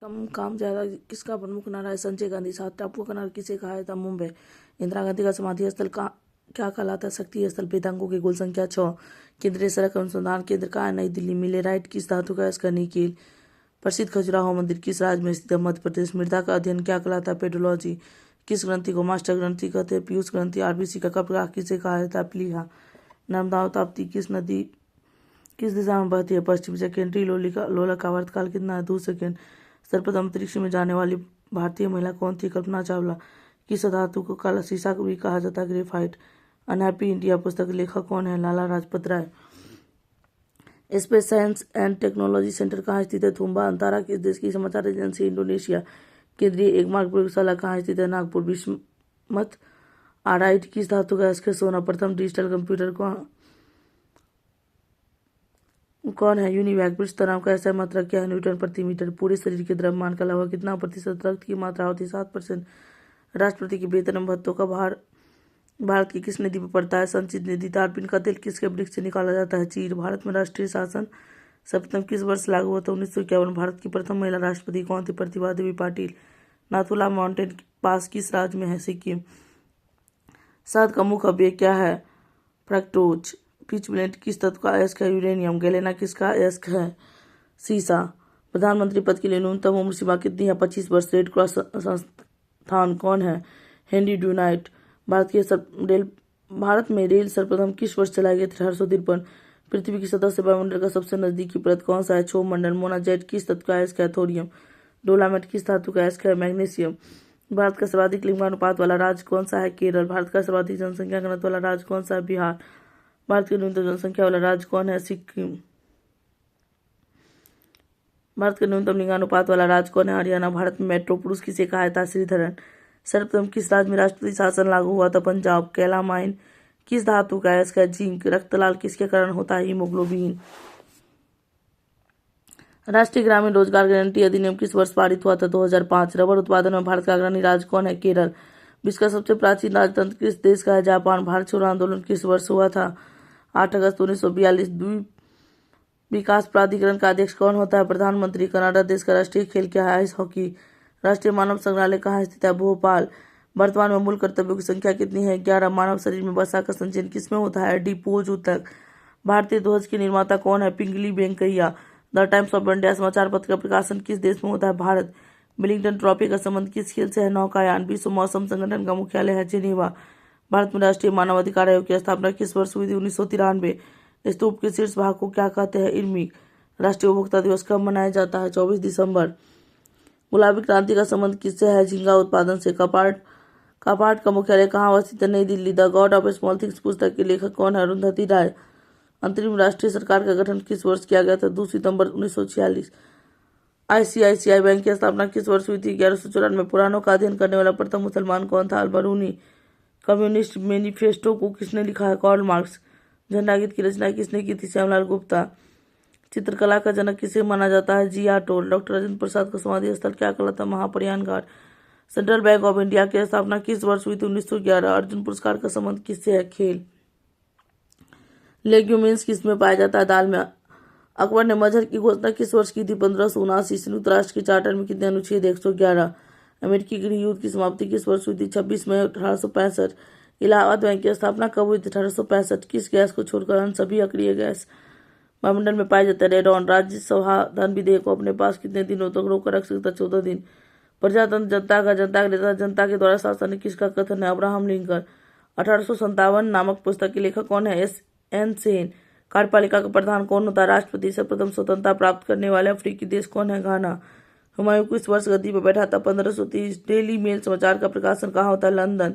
कम काम ज्यादा किसका प्रमुख नारा है? संजय गांधी। सात टापुओं का नारा किसे कहा था? मुंबई। इंदिरा गांधी का समाधि स्थल क्या कहलाता है? शक्ति स्थल। वेदांगों की कुल संख्या 6। केंद्रीय सड़क अनुसंधान केंद्र कहाँ है? नई दिल्ली। मिलेराइट किस धातु का? इसका निकेल। प्रसिद्ध खजुराहो मंदिर किस राज्य में स्थित है? मध्य प्रदेश। मृदा का अध्ययन क्या कहलाता है? पेडोलॉजी। किस ग्रंथि को मास्टर ग्रंथि कहते हैं? पीयूष ग्रंथि। आरबीसी का कप्रगाह किसे कहा जाता है? प्लीहा। नर्मदा और ताप्ती किस नदी किस दिशा में बहती है? पश्चिम। सेकेंडरी लोलक का आवर्तकाल कितना है? 2 सेकेंड। सर्वप्रथम अंतरिक्ष में जाने वाली भारतीय महिला कौन थी? कल्पना चावला। किस धातु को काला शीशा भी कहा जाता है? ग्रेफाइट। अनहैप्पी इंडिया पुस्तक के लेखक कौन है? Lala Lajpat Rai. Space science and technology centre कहाँ स्थित है? थुम्बा। अंतारा किस देश की समाचार एजेंसी? इंडोनेशिया। केंद्रीय एकमार्ग प्रयोगशाला कहाँ स्थित है? नागपुर। बिस्मथ आराइड किस धातु का? इसके सोना। प्रथम डिजिटल कंप्यूटर कौन है? यूनिवैक। पृष्ठ तनाव का ऐसा मात्रा क्या है? न्यूटन प्रति मीटर। पूरे शरीर के द्रव्यमान का लगभग कितना प्रतिशत रक्त की मात्रा होती है? 7%। राष्ट्रपति के वेतन एवं भत्तों का भार भारत की किस नदी पर पड़ता है? संचित नदी। तारपीन का तेल किसके वृक्ष से निकाला जाता है? चीड़। भारत में राष्ट्रीय शासन सर्वप्रथम किस वर्ष लागू हुआ था? 1951। भारत की प्रथम महिला राष्ट्रपति कौन थी? प्रतिभा देवी पाटिल। नाथुला माउंटेन पास किस राज्य में है? सिक्किम। शहद का मुख्य अवयव क्या है? फ्रक्टोज। पिचब्लेंट किस तत्व का अयस्क है? यूरेनियम। गैलेना किसका अयस्क है? सीसा। प्रधानमंत्री पद के लिए न्यूनतम उम्र सीमा कितनी है? 25 वर्ष। रेड क्रॉस संस्थान कौन है? हेनरी डुनाइट। भारत में रेल सर्वप्रथम किस वर्ष चलाए गए थे? 1853। पृथ्वी की सतह से वायुमंडल का सबसे नजदीकी परत कौन सा है? क्षोभ मंडल। मोनाजाइट किस तत्व का अयस्क है? थोरियम। डोलामाइट किस धातु का अयस्क है? मैग्नीशियम। भारत का सर्वाधिक लिंगानुपात वाला राज्य कौन सा है? केरल। भारत का सर्वाधिक जनसंख्या घनत्व वाला राज्य कौन सा है? बिहार। भारत की न्यूनतम जनसंख्या वाला राज्य कौन है? सिक्किम। भारत का न्यूनतम लिंगानुपात वाला राज्य कौन है? हरियाणा। भारत में मेट्रो पुरुष किसे कहा जाता है? श्रीधरन। सर्वप्रथम किस राज्य में राष्ट्रपति शासन लागू हुआ था? पंजाब। कैलामाइन किस धातु का अयस्क है? जिंक। रक्त लाल किसके कारण होता है? हीमोग्लोबिन। राष्ट्रीय ग्रामीण रोजगार गारंटी अधिनियम किस वर्ष पारित हुआ था? 2005। रबर उत्पादन में भारत का अग्रणी राज्य कौन है? केरल। विश्व का सबसे प्राचीन राजतंत्र किस देश का है? जापान। भारत छोड़ो आंदोलन किस वर्ष हुआ था? 8 अगस्त 1942। द्वीप विकास प्राधिकरण का अध्यक्ष कौन होता है? प्रधानमंत्री। कनाडा देश का राष्ट्रीय खेल क्या है? Ice hockey. राष्ट्रीय मानव संग्रहालय कहाँ स्थित है? भोपाल। वर्तमान में मूल कर्तव्यों की संख्या कितनी है? 11। मानव शरीर में वसा का संचयन किसमें होता है? एडिपोज ऊतक। भारतीय ध्वज के निर्माता कौन है? Pingali Venkaiah. The Times of India समाचार पत्र का प्रकाशन किस देश में होता है? भारत। विलिंगटन ट्रॉफी का संबंध किस खेल से है? नौकायान। विश्व मौसम संगठन का मुख्यालय है जेनेवा। भारत में राष्ट्रीय मानव अधिकार आयोग की स्थापना किस वर्ष हुई थी? 1993। स्तूप के शीर्ष भाग को क्या कहते हैं? इर्मिक। राष्ट्रीय उपभोक्ता दिवस कब मनाया जाता है? 24 दिसंबर। गुलाबी क्रांति का संबंध किससे है? झींगा उत्पादन से। कापार्ट का मुख्यालय कहाँ अवस्थित है? नई Delhi. The God of small things पुस्तक के लेखक कौन है? अरुंधति राय। अंतरिम राष्ट्रीय सरकार का गठन किस वर्ष किया गया था? 2 सितंबर 1946। आईसीआईसीआई बैंक की स्थापना किस वर्ष हुई थी? 1194। पुराणों का अध्ययन करने वाला प्रथम मुसलमान कौन था? अल-बरूनी। कम्युनिस्ट मैनिफेस्टो को किसने लिखा है? Karl Marx. झंडा गीत की रचना किसने की थी? श्यामलाल गुप्ता। चित्रकला का जनक किसे माना जाता है? G.R.. Toll. Doctor Rajendra Prasad का समाधि स्थल क्या कहलाता है? महाप्रयाण घाट। सेंट्रल बैंक ऑफ इंडिया की स्थापना किस वर्ष हुई थी? 1911। अर्जुन पुरस्कार का संबंध किससे है? खेल। लेग्यूमिन्स किसमें पाया जाता है? दाल में। अकबर ने मजहर की घोषणा किस वर्ष की थी? 1579। संयुक्त राष्ट्र के चार्टर में कितने अनुच्छेद? 111। अमेरिकी गृह युद्ध की समाप्ति किस वर्ष हुई थी? 26 मई 1865। इलाहाबाद बैंक की स्थापना कब हुई थी? 1865। किस गैस को छोड़कर अन्य सभी अक्रिय गैस वायुमंडल में पाए जाते हैं? रेडॉन। राज्यसभा धन विधेयक को अपने पास कितने दिनों तक रोक कर रख सकता? 14 दिन। प्रजातंत्र जनता का नेता जनता के द्वारा शासन किसका कथन है? Abraham Lincoln. 1857 नामक पुस्तक के लेखक कौन है? एस.एन. सेन। कार्यपालिका का प्रधान कौन होता है? राष्ट्रपति। सर्वप्रथम स्वतंत्रता प्राप्त करने वाले अफ्रीकी देश कौन है? घाना। हुमायूं किस वर्ष गद्दी पर बैठा था? 1530। डेली मेल समाचार का प्रकाशन कहाँ होता है? लंदन।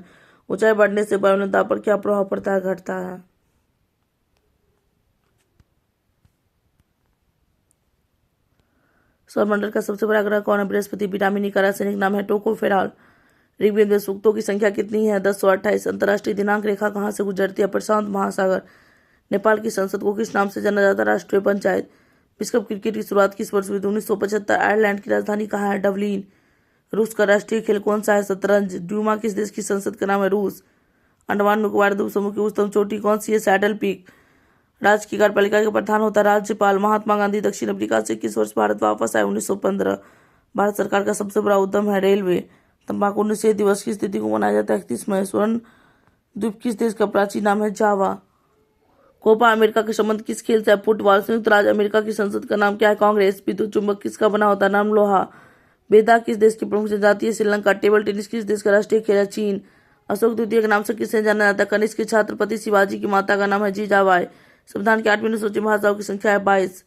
ऊंचाई बढ़ने से वायुमंडल दाब पर क्या प्रभाव पड़ता है? घटता है। सौरमंडल का सबसे बड़ा ग्रह कौन है? बृहस्पति। विटामिन ई का रासायनिक नाम है टोकोफेरॉल। ऋग्वेद में सूक्तों की संख्या कितनी है? 1028। अंतर्राष्ट्रीय दिनांक रेखा कहाँ से गुजरती है? प्रशांत महासागर। नेपाल की संसद को किस नाम से जाना जाता है? राष्ट्रीय पंचायत। विश्व कप क्रिकेट की शुरुआत किस वर्ष हुई थी? 1975। आयरलैंड की राजधानी कहाँ है? डबलिन। रूस का राष्ट्रीय खेल कौन सा है? शतरंज। ड्यूमा किस देश की संसद का नाम है? रूस। अंडमान निकोबार द्वीप समूह की उच्चतम चोटी कौन सी है? Saddle peak. राज्य की कार्यपालिका के प्रधान होता है राज्यपाल। महात्मा गांधी दक्षिण अफ्रीका से किस वर्ष भारत वापस आए? 1915। भारत सरकार का सबसे बड़ा उद्यम है रेलवे। तंबाकू निषेध दिवस की स्थिति को मनाया जाता है 31 मई। स्वर्ण द्वीप किस देश का प्राचीन नाम है? जावा। कोपा अमेरिका के संबंध किस खेल से है? फुटबॉल। संयुक्त राज्य अमेरिका की संसद का नाम क्या है? कांग्रेस। विद्युत चुंबक किसका बना होता है? नाम लोहा। बेदा किस देश की प्रमुख जनजाति है? श्रीलंका। टेबल टेनिस किस देश का राष्ट्रीय खेल है? चीन। अशोक द्वितीय के नाम से किसे जाना जाता है? कनिष्क के छत्रपति शिवाजी की माता का नाम है जीजाबाई। संविधान की 8वीं अनुसूची में भाषाओं की संख्या है 22।